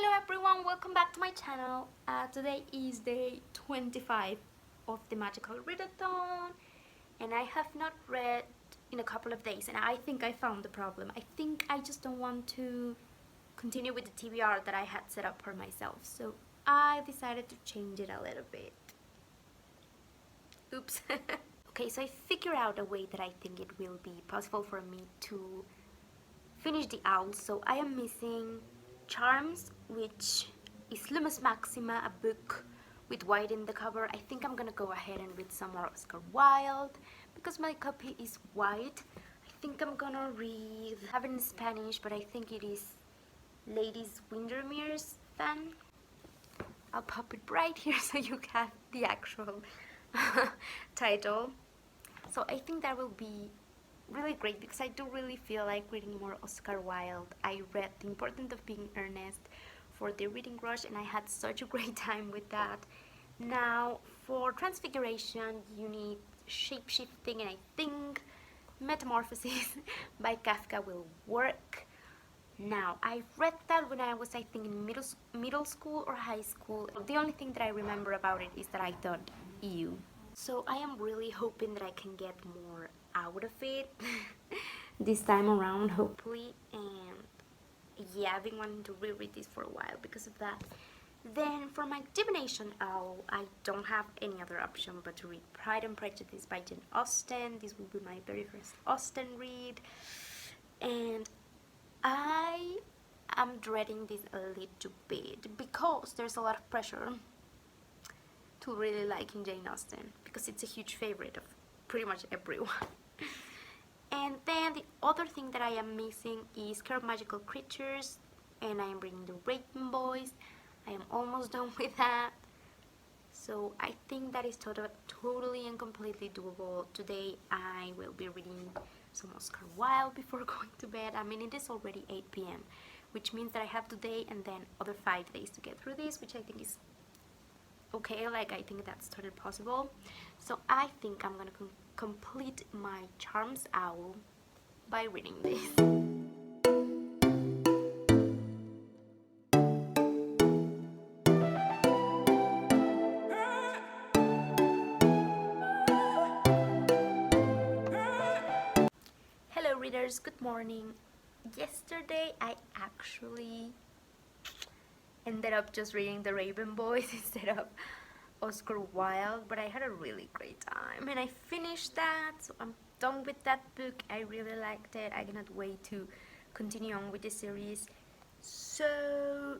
Hello everyone, welcome back to my channel. Today is day 25 of the Magical Readathon and I have not read in a couple of days and I think I found the problem. I think I just don't want to continue with the TBR that I had set up for myself, so I decided to change it a little bit. Oops. Okay, so I figured out a way that I think it will be possible for me to finish the owl. So I am missing Charms, which is Lumos Maxima, a book with white in the cover. I think I'm gonna go ahead and read some more Oscar Wilde because my copy is white. I think I'm gonna read, I have it in Spanish, but I think it is Ladies Windermere's fan. I'll pop it right here so you have the actual title. So I think that will be really great because I do really feel like reading more Oscar Wilde. I read The Importance of Being Earnest for the reading rush and I had such a great time with that. Now for Transfiguration you need shape-shifting, and I think Metamorphosis by Kafka will work. Now I read that when I was, I think, in middle school or high school. The only thing that I remember about it is that I thought ew. So I am really hoping that I can get more out of it this time around, hopefully. And yeah, I've been wanting to reread this for a while because of that. Then for my divination owl, I don't have any other option but to read Pride and Prejudice by Jane Austen. This will be my very first Austen read, and I am dreading this a little bit because there's a lot of pressure to really liking Jane Austen because it's a huge favorite of pretty much everyone. And then the other thing that I am missing is Care of Magical Creatures, and I am reading The Raven Boys. I am almost done with that, so I think that is totally and completely doable. Today I will be reading some Oscar Wilde before going to bed. I mean, it is already 8 p.m, which means that I have today and then other 5 days to get through this, which I think is okay. Like, I think that's totally possible. So I think I'm gonna complete my Charms owl by reading this. Hello readers, good morning. Yesterday I actually ended up just reading The Raven Boys instead of Oscar Wilde, but I had a really great time and I finished that, so I'm done with that book. I really liked it. I cannot wait to continue on with the series. So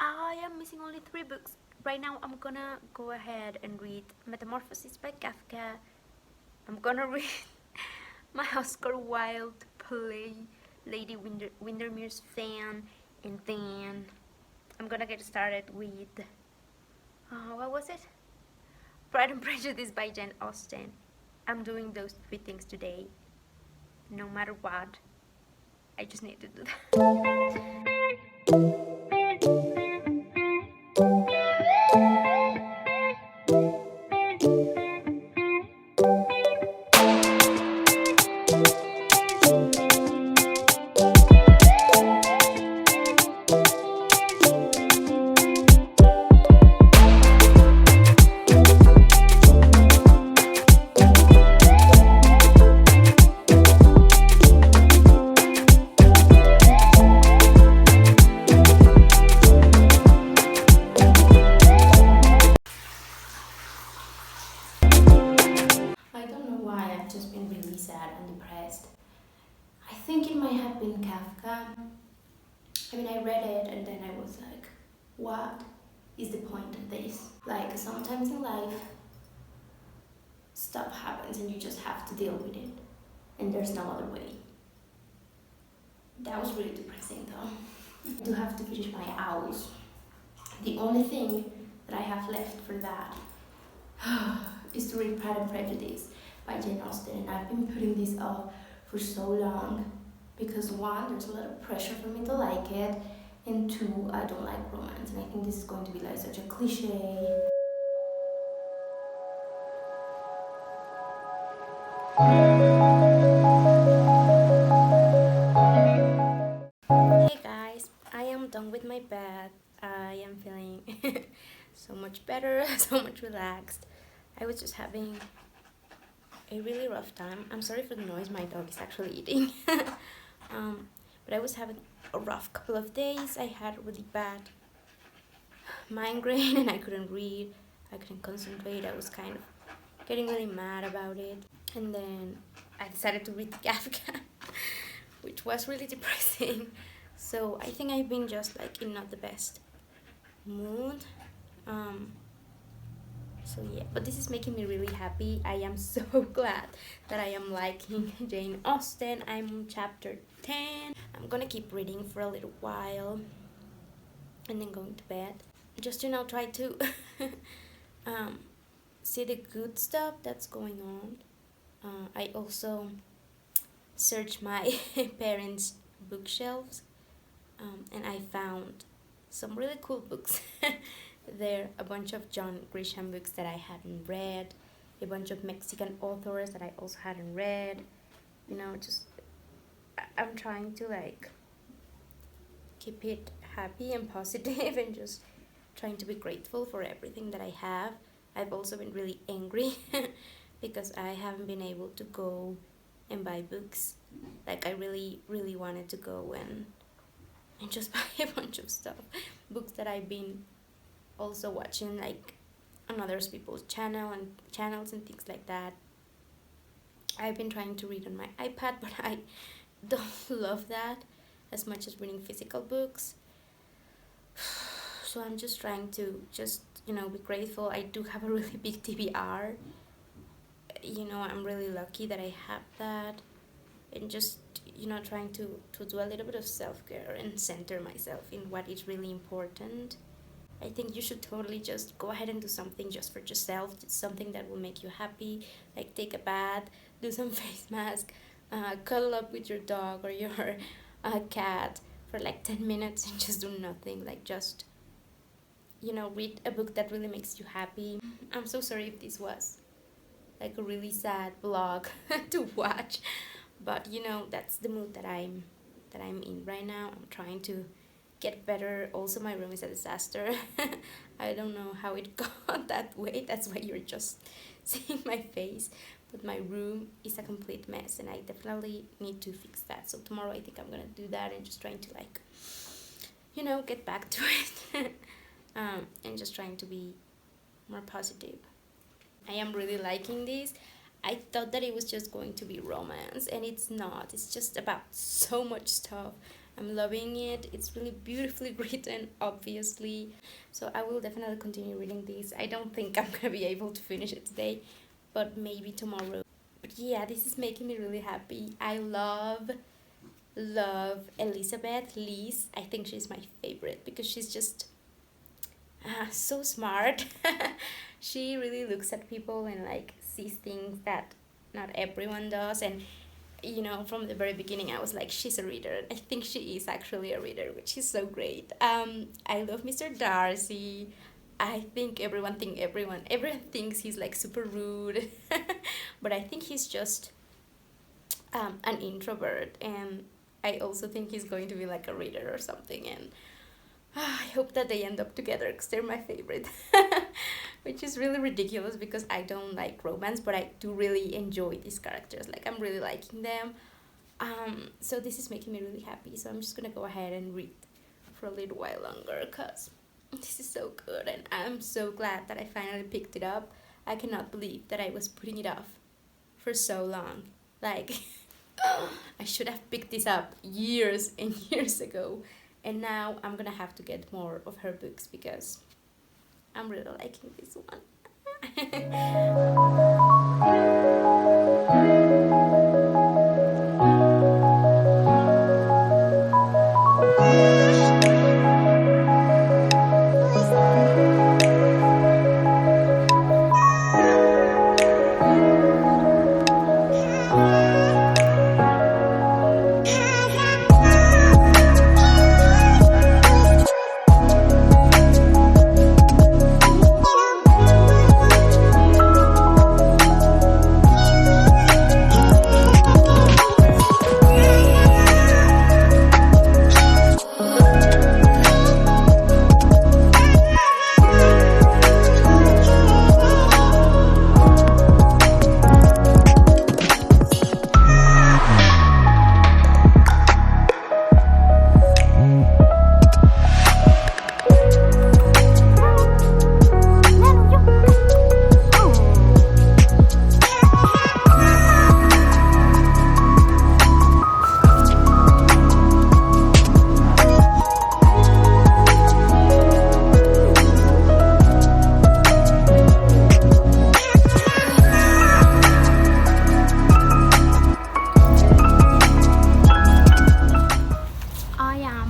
I am missing only 3 books. Right now I'm gonna go ahead and read Metamorphosis by Kafka. I'm gonna read my Oscar Wilde play, Lady Windermere's fan, and then I'm gonna get started with what was it? Pride and Prejudice by Jane Austen. I'm doing those 3 things today, no matter what. I just need to do that. I think it might have been Kafka. I mean, I read it and then I was like, what is the point of this? Like, sometimes in life, stuff happens and you just have to deal with it. And there's no other way. That was really depressing though. I do have to finish my owls. The only thing that I have left for that is to read Pride and Prejudice by Jane Austen. And I've been putting this off for so long because 1, there's a lot of pressure for me to like it, and 2, I don't like romance, and I think this is going to be like such a cliche. Hey guys, I am done with my bed. I am feeling so much better, so much relaxed. I was just having a really rough time. I'm sorry for the noise, my dog is actually eating. But I was having a rough couple of days. I had a really bad migraine and I couldn't read, I couldn't concentrate. I was kind of getting really mad about it. And then I decided to read Kafka, which was really depressing. So I think I've been just like in not the best mood. So yeah, but this is making me really happy. I am so glad that I am liking Jane Austen. I'm on chapter 10. I'm gonna keep reading for a little while and then going to bed. Just try to see the good stuff that's going on. I also searched my parents' bookshelves and I found some really cool books. There a bunch of John Grisham books that I hadn't read, a bunch of Mexican authors that I also hadn't read. I'm trying to like keep it happy and positive and just trying to be grateful for everything that I have. I've also been really angry because I haven't been able to go and buy books. Like I really, really wanted to go and just buy a bunch of stuff. Books that I've been also watching like on other people's channels and things like that. I've been trying to read on my iPad, but I don't love that as much as reading physical books. So I'm just trying to be grateful. I do have a really big TBR. I'm really lucky that I have that. And just, trying to do a little bit of self-care and center myself in what is really important. I think you should totally just go ahead and do something just for yourself, something that will make you happy, like take a bath, do some face mask, cuddle up with your dog or your cat for like 10 minutes and just do nothing, like just, read a book that really makes you happy. I'm so sorry if this was like a really sad vlog to watch, but that's the mood that I'm in right now. I'm trying to get better. Also, my room is a disaster. I don't know how it got that way. That's why you're just seeing my face. But my room is a complete mess and I definitely need to fix that. So tomorrow I think I'm gonna do that and just trying to like, get back to it. And just trying to be more positive. I am really liking this. I thought that it was just going to be romance and it's not. It's just about so much stuff. I'm loving it. It's really beautifully written, obviously. So I will definitely continue reading this. I don't think I'm gonna be able to finish it today, but maybe tomorrow. But yeah, this is making me really happy. I love Elizabeth Lees. I think she's my favorite because she's just so smart. She really looks at people and like sees things that not everyone does. And from the very beginning I was like, she's a reader. I think she is actually a reader, which is so great. I love Mr. Darcy. I think everyone thinks he's like super rude. But I think he's just an introvert, and I also think he's going to be like a reader or something, and I hope that they end up together because they're my favorite. Which is really ridiculous because I don't like romance, but I do really enjoy these characters. Like I'm really liking them. So this is making me really happy. So I'm just gonna go ahead and read for a little while longer because this is so good and I'm so glad that I finally picked it up. I cannot believe that I was putting it off for so long. Like I should have picked this up years and years ago. And now I'm gonna have to get more of her books because I'm really liking this one.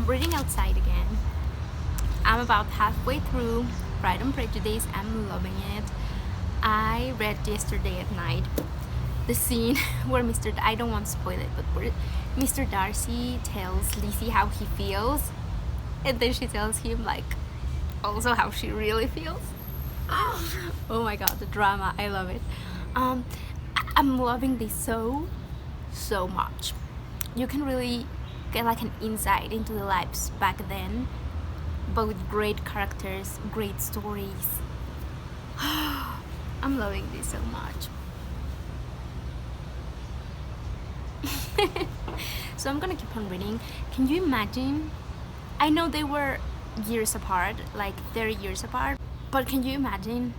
reading outside again. I'm about halfway through Pride and Prejudice. I'm loving it. I read yesterday at night the scene where I don't want to spoil it, but where Mr. Darcy tells Lizzie how he feels, and then she tells him like also how she really feels. Oh my god, the drama, I love it. I'm loving this so much. You can really get like an insight into the lives back then, but with great characters, great stories. I'm loving this so much. So I'm gonna keep on reading. Can you imagine? I know they were years apart, like 30 years apart, but can you imagine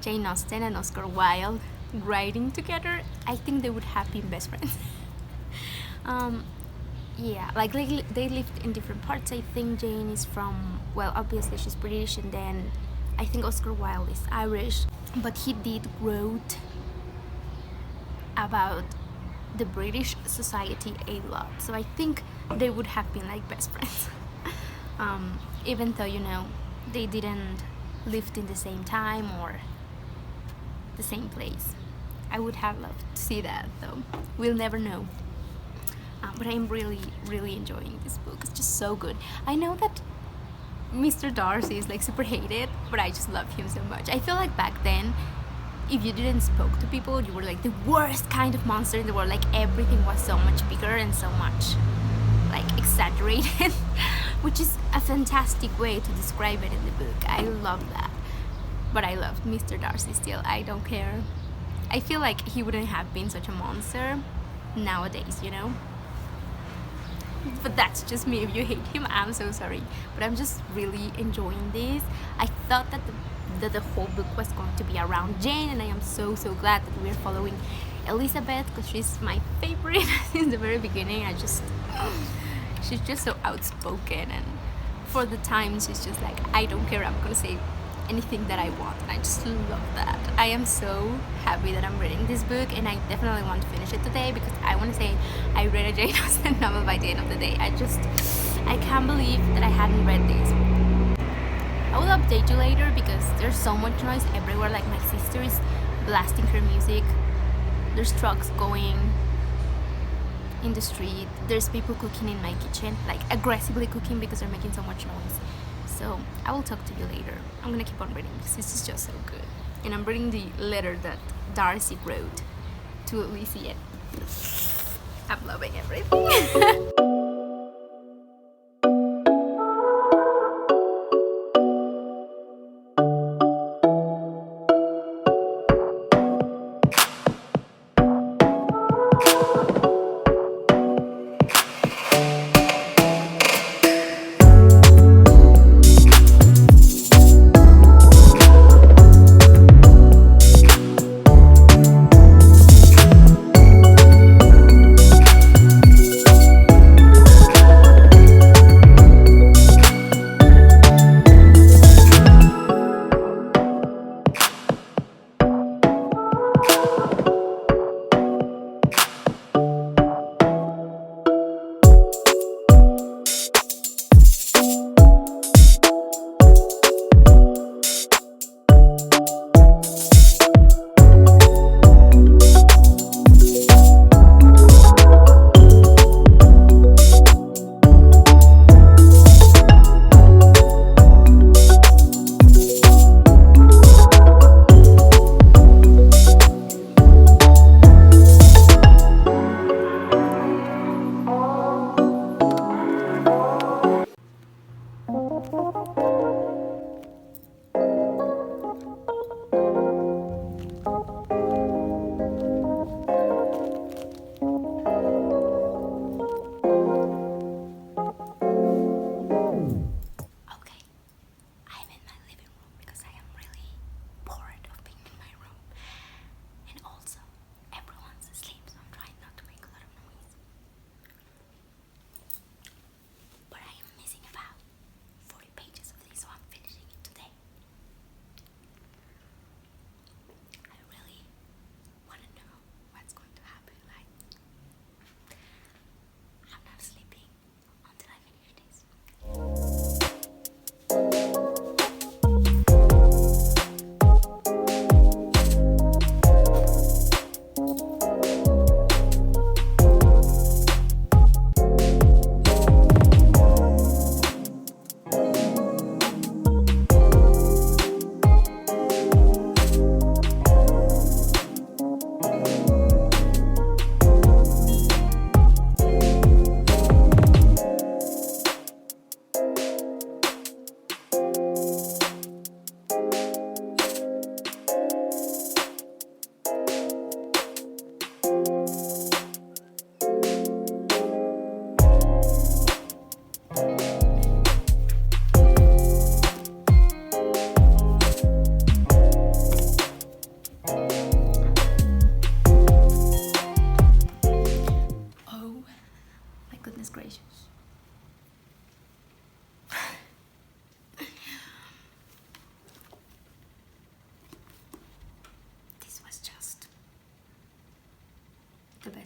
Jane Austen and Oscar Wilde writing together? I think they would have been best friends. Yeah, like they lived in different parts. I think Jane is from, well, obviously she's British, and then I think Oscar Wilde is Irish, but he did wrote about the British society a lot, so I think they would have been like best friends. Even though, you know, they didn't live in the same time or the same place. I would have loved to see that, though. We'll never know. But I'm really enjoying this book. It's just so good. I know that Mr. Darcy is like super hated, but I just love him so much. I feel like back then, if you didn't spoke to people, you were like the worst kind of monster in the world. Like everything was so much bigger and so much like exaggerated, which is a fantastic way to describe it in the book. I love that. But I loved Mr. Darcy still. I don't care. I feel like he wouldn't have been such a monster nowadays, you know? But that's just me. If you hate him, I'm so sorry. But I'm just really enjoying this. I thought that the whole book was going to be around Jane, and I am so glad that we're following Elizabeth, because she's my favorite since the very beginning. She's just so outspoken, and for the times she's just like, I don't care, I'm gonna say anything that I want, and I just love that. I am so happy that I'm reading this book, and I definitely want to finish it today, because I want to say I read a Jane Austen novel by the end of the day. I can't believe that I hadn't read this. I will update you later, because there's so much noise everywhere. Like my sister is blasting her music, there's trucks going in the street, there's people cooking in my kitchen, like aggressively cooking because they're making so much noise. So I will talk to you later. I'm gonna keep on reading because this is just so good. And I'm reading the letter that Darcy wrote to Lizzie. I'm loving everything.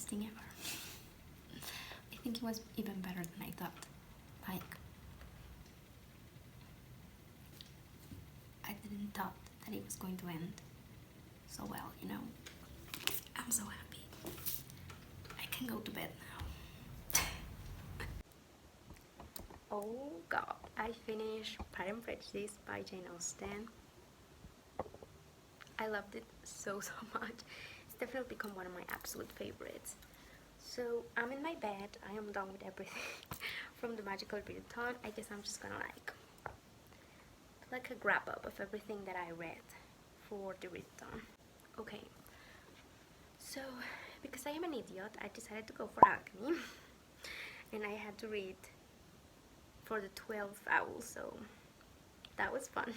best thing ever. I think it was even better than I thought. Like, I didn't thought that it was going to end so well, you know. I'm so happy. I can go to bed now. Oh god, I finished Pride and Prejudice by Jane Austen. I loved it so much. It's definitely become one of my absolute favorites. So I'm in my bed, I am done with everything from the Magical Readathon. I guess I'm just gonna like a wrap up of everything that I read for the readathon. Okay, so because I am an idiot, I decided to go for alchemy and I had to read for the 12 O.W.L.s, so that was fun.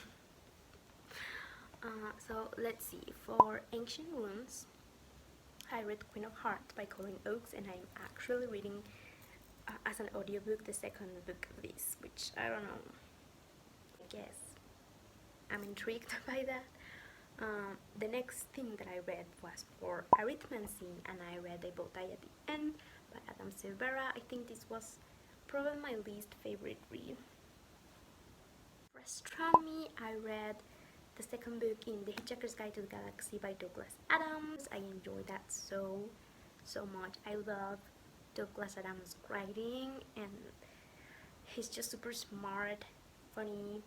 So let's see, for Ancient Runes, I read Queen of Hearts by Colleen, and I'm actually reading as an audiobook the second book of this, which I don't know, I guess I'm intrigued by that. The next thing that I read was for Arithmancy, and I read A Bow Tie at the End by Adam Silvera. I think this was probably my least favorite read. For astronomy, I read the second book in The Hitchhiker's Guide to the Galaxy by O.W.L.s. Adams. I enjoyed that so much. I love O.W.L.s. Adams' writing, and he's just super smart, funny.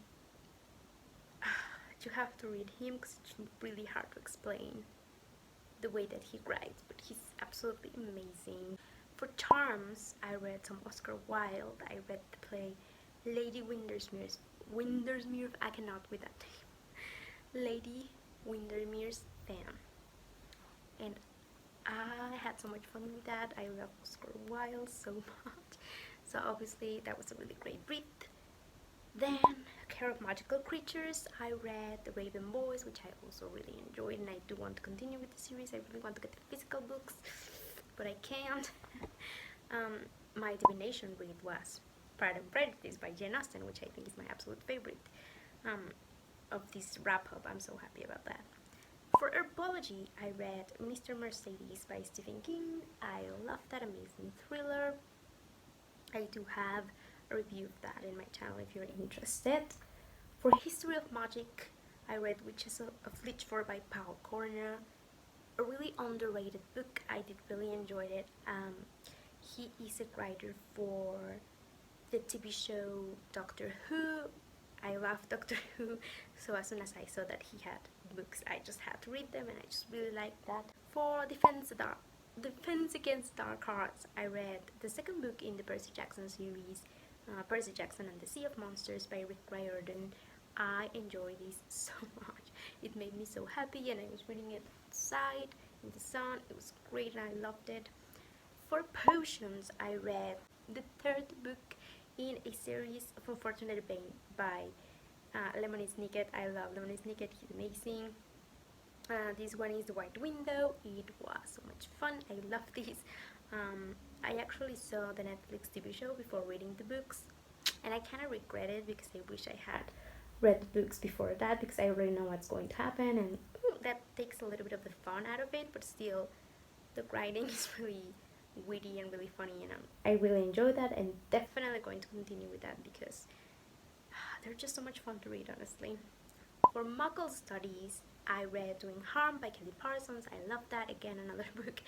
You have to read him because it's really hard to explain the way that he writes, but he's absolutely amazing. For Charms, I read some Oscar Wilde. I read the play Lady Windermere's, I cannot with that name, Lady Windermere's Fan, and I had so much fun with that. I love Oscar Wilde so much, so obviously that was a really great read. Then, Care of Magical Creatures, I read The Raven Boys, which I also really enjoyed, and I do want to continue with the series. I really want to get the physical books, but I can't. My divination read was Pride and Prejudice by Jane Austen, which I think is my absolute favorite of this wrap-up. I'm so happy about that. For herbology, I read Mr. Mercedes by Stephen King. I love that amazing thriller. I do have a review of that in my channel if you're interested. For History of Magic, I read Witches of Lytchford by Cornell. A really underrated book. I did really enjoy it. He is a writer for the TV show Doctor Who. I love Doctor Who, so as soon as I saw that he had books, I just had to read them, and I just really liked that. For Defense Against Dark Arts, I read the second book in the Percy Jackson series, Percy Jackson and the Sea of Monsters by Rick Riordan. I enjoyed this so much. It made me so happy, and I was reading it outside in the sun. It was great, and I loved it. For potions, I read the third book in a series of Unfortunate Bane by Lemony Snicket. I love Lemony Snicket, he's amazing. This one is The White Window. It was so much fun. I love this. I actually saw the Netflix TV show before reading the books, and I kind of regret it because I wish I had read the books before that, because I already know what's going to happen, and that takes a little bit of the fun out of it, but still the writing is really witty and really funny, and I really enjoy that, and definitely going to continue with that because they're just so much fun to read, honestly. For Muggle Studies, I read Doing Harm by Kelly Parsons. I love that. Again, another book.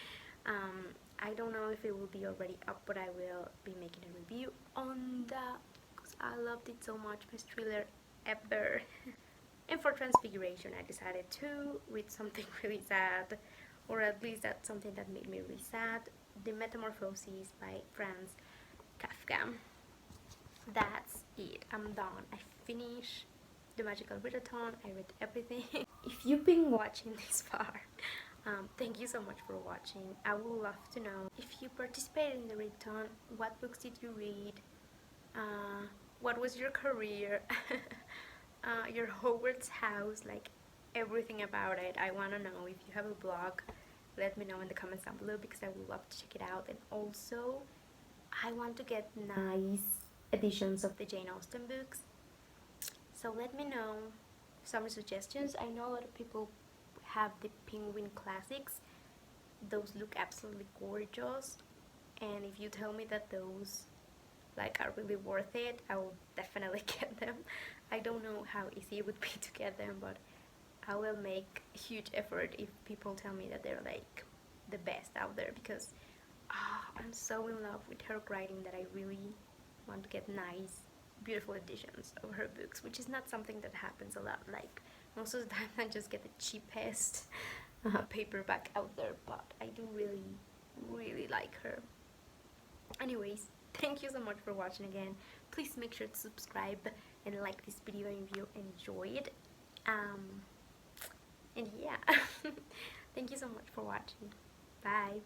I don't know if it will be already up, but I will be making a review on that because I loved it so much. Best thriller ever. And for Transfiguration, I decided to read something really sad, or at least that's something that made me really sad. The Metamorphoses by Franz Kafka. That's it. I'm done. I finished the Magical Readathon. I read everything. If you've been watching this far, thank you so much for watching. I would love to know if you participated in the readathon. What books did you read? What was your career? Your Hogwarts house, like everything about it. I want to know. If you have a blog, let me know in the comments down below because I would love to check it out. And also, I want to get nice editions of the Jane Austen books. So let me know some suggestions. I know a lot of people have the Penguin Classics. those look absolutely gorgeous, and if you tell me that those like are really worth it, I will definitely get them. I don't know how easy it would be to get them, but I will make a huge effort if people tell me that they're like the best out there, because I'm so in love with her writing that I really want to get nice, beautiful editions of her books, which is not something that happens a lot. Like, most of the time I just get the cheapest paperback out there, but I do really, really like her. Anyways, thank you so much for watching again. Please make sure to subscribe and like this video if you enjoyed. And yeah, thank you so much for watching. Bye.